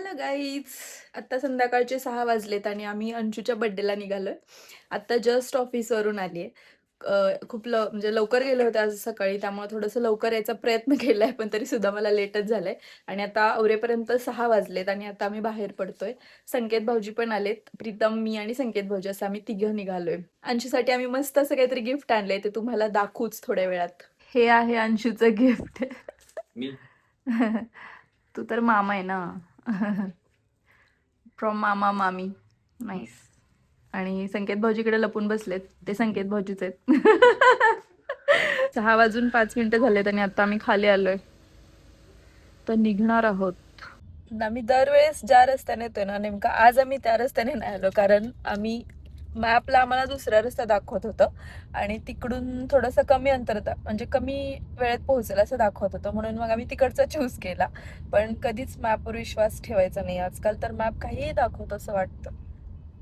Hello guys. आत्ता संध्याकाळचे 6 वाजलेत आणि आम्ही अंशूच्या बड्डेला निघालोय. आत्ता जस्ट ऑफिसवरून आली आहे. खूप म्हणजे लवकर गेले होते आज सकाळी, त्यामुळे थोडंसं लवकर यायचा प्रयत्न केलाय, पण तरी सुद्धा मला लेटच झालंय. आणि आता आवरेपर्यंत 6 वाजलेत आणि आता आम्ही बाहेर पडतोय. संकेत भाऊजी पण आलेत. प्रीतम, मी आणि संकेत भाऊजी असं आम्ही तिघं निघालोय. अंशूसाठी आम्ही मस्त असं काहीतरी गिफ्ट आणलंय, ते तुम्हाला दाखवूच थोड्या वेळात. हे आहे अंशूचं गिफ्ट. मी तू तर मामा आहे ना. फ्रॉम मामा मामी. नाईस. आणि संकेत भाऊजीकडे लपून बसलेत, ते संकेत भाऊजीच आहेत. 6 वाजून 5 मिनिटं झालेत आणि आता आम्ही खाली आलोय, तर निघणार आहोत. आम्ही दरवेळेस ज्या रस्त्याने येतोय ना, नेमका आज आम्ही त्या रस्त्याने नाही आलो, कारण आम्ही मॅपला आम्हाला दुसरा रस्ता दाखवत होतं आणि तिकडून थोडंसं कमी अंतर म्हणजे कमी वेळेत पोहोचेल असं दाखवत होतं, म्हणून मग आम्ही तिकडचा चूज केला. पण कधीच मॅपवर विश्वास ठेवायचा नाही आजकाल, तर मॅप काहीही दाखवतो असं वाटतं.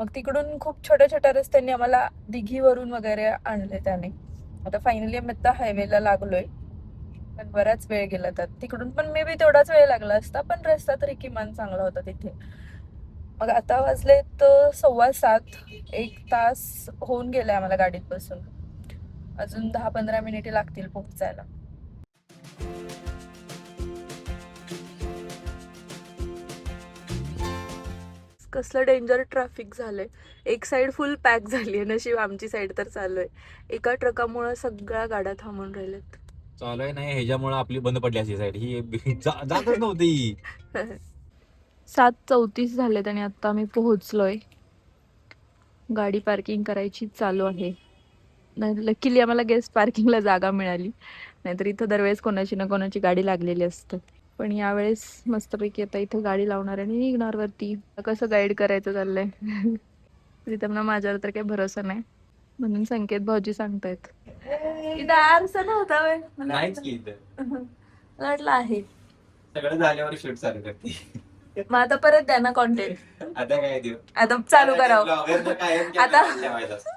मग तिकडून खूप छोट्या छोट्या रस्त्यांनी आम्हाला दिघीवरून वगैरे आणले त्याने. आता फायनली आम्ही आता हायवेला लागलोय, पण बराच वेळ गेला त्यात. तिकडून पण मे बी तेवढाच वेळ लागला असता, पण रस्ता तरी किमान चांगला होता तिथे. मग आता वाजलेत 6:15. 1 तास होऊन गेलाय आम्हाला गाडीत बसून. अजून 10-15 मिनिटे लागतील पोहोचायला. कसलं डेंजर ट्रॅफिक झालंय. एक साइड फुल पॅक झाली आहे, नशीब आमची साइड तर चालू आहे. एका ट्रकामुळे सगळ्या गाड्या थांबून राहिल्यात. चालू आहे नाही, ह्याच्यामुळे आपली बंद पडली अशी साईड ही जातच नव्हती. 7:34 झालेत आणि आता आम्ही पोहोचलोय. गाडी पार्किंग करायची चालू आहे. लकीली आम्हाला गेस्ट पार्किंगला जागा मिळाली, नाहीतर इथं दरवेळेस कोणाची ना कोणाची गाडी लागलेली असते. पण यावेळेस मस्तपैकी आता इथं गाडी लावणार आणि निघणार वरती. कसं गाईड करायचं चाललंय. प्रीतमना माझ्यावर तर काही भरोसा नाही, म्हणून संकेत भाऊजी सांगतायत. इथं आरसा नव्हता व्हय? नाहीच की इथं. मला वाटलं आहे. सगळं झाल्यावर शूट चालू करते. मग आता परत द्या ना कॉन्टेंट. आता काय देऊ, आता चालू करावं. ब्लॉगरनं कायम आता camera ठेवायचा असतो.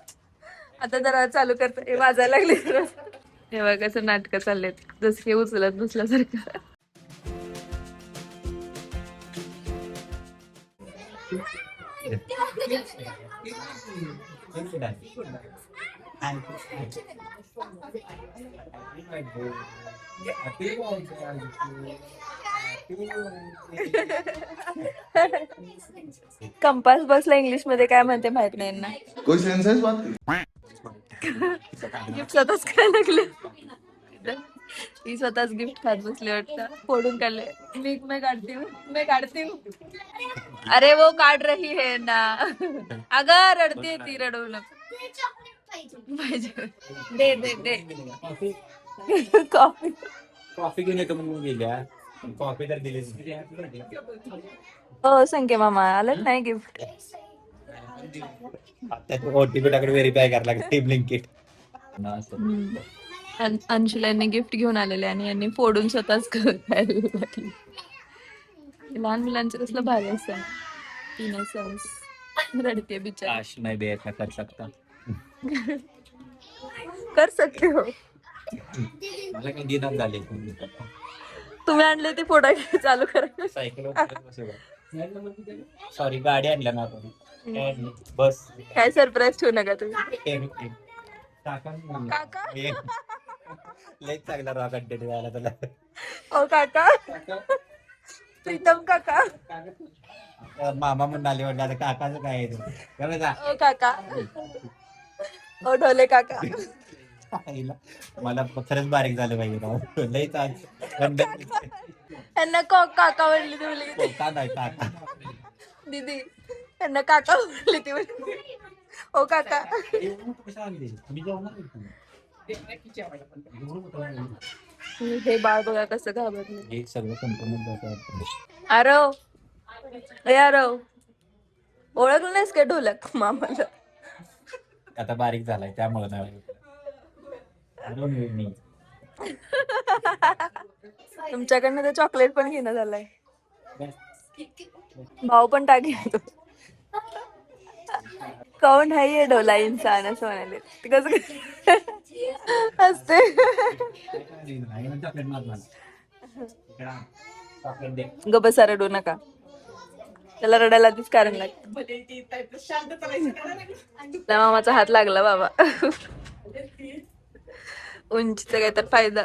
आता जरा चालू करतो. हे वाजायला लागले जरा. हे बघा कसं नाटकं चाललेत, जसं की उचलत बसल्यासारखं. कंपास बसला इंग्लिश मध्ये काय म्हणते माहित नाही ना. कोई सेंस है इस बात की? गिफ्ट स्वतःच काय लागले. ती स्वतःच गिफ्ट खात बसली वाटतं. फोडून काढले. मैं काढती हूँ. अरे वो काढ रही है ना. अगं रडते ती, रडवू नको. पाहिजे. दे दे दे. कॉफी. कॉफी घेऊन येतो म्हणून गेल्या, कॉफी तर दिलीच. हो संके मामा आलं नाही गिफ्ट. आता ओटीपी टाकून व्हेरीफाय करायला लागते ब्लिंकिट. अंशुला यांनी गिफ्ट घेऊन आलेले आणि यांनी फोडून स्वतःच खायला लागले. लहान मुलांचं कसलं भारी असतं. इनोसन्स. रडते बिचारी. काश मैं भी ऐसा कर सकता. कर सकते हो. मला काही दिनात झाले. तुम्ही आणले ते फोडा चालू करा. सायकल सॉरी गाडी आणल्या ना आपण. बस काय सरप्राईज ठेवू नका तुम्ही. काका लय चांगला रॉक अड्डेट झाला तुला. ओ काका. प्रीतम काका. मामा म्हणून आले म्हटलं आता काकाचं काय आहे. ओ काका. ओ ढोले काका. मला खरंच बारीक झालं पाहिजे. लयच आज यांना काका म्हणली ती मुलगी. काका दीदी यांना काका म्हणली ती मुलगी. ओ काका. हे बाळ बघा कसं घाबरलं. हे सगळं कंपनी. आरव आरव, ओळखलं नाहीस का ढोलक मामाला? आता बारीक झालाय त्यामुळे नाही. तुमच्याकडनं ते चॉकलेट पण घेणं झालंय. भाऊ पण टाकेल. कौन है ये ढोला इंसान असं म्हणाले. ते कसं असते. ग बसा रडू नका. त्याला रडायला आधीच कारण लागतं. त्या मामाचा हात लागला बाबा. उंचीचा काय तर फायदा.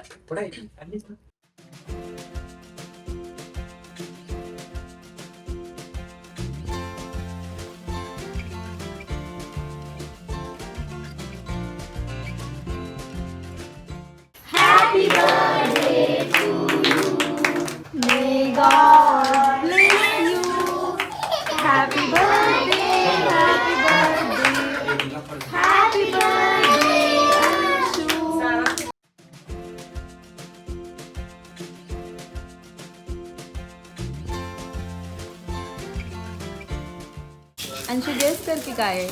अंशू गेस कर की काय आहे.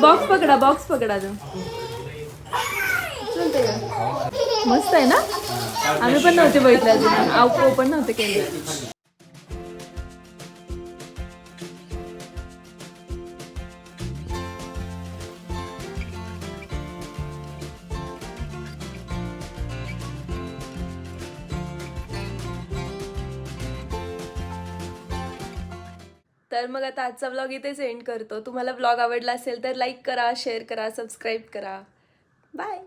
बॉक्स पकडा तो. चालतंय का? मस्त आहे ना. आम्ही पण नव्हते बघितले अजून, ओपन नव्हते केले. तर मग आता आजचा व्लॉग इथेच एंड करतो. तुम्हाला व्लॉग आवडला असेल तर लाईक करा, शेअर करा, सबस्क्राईब करा. बाय.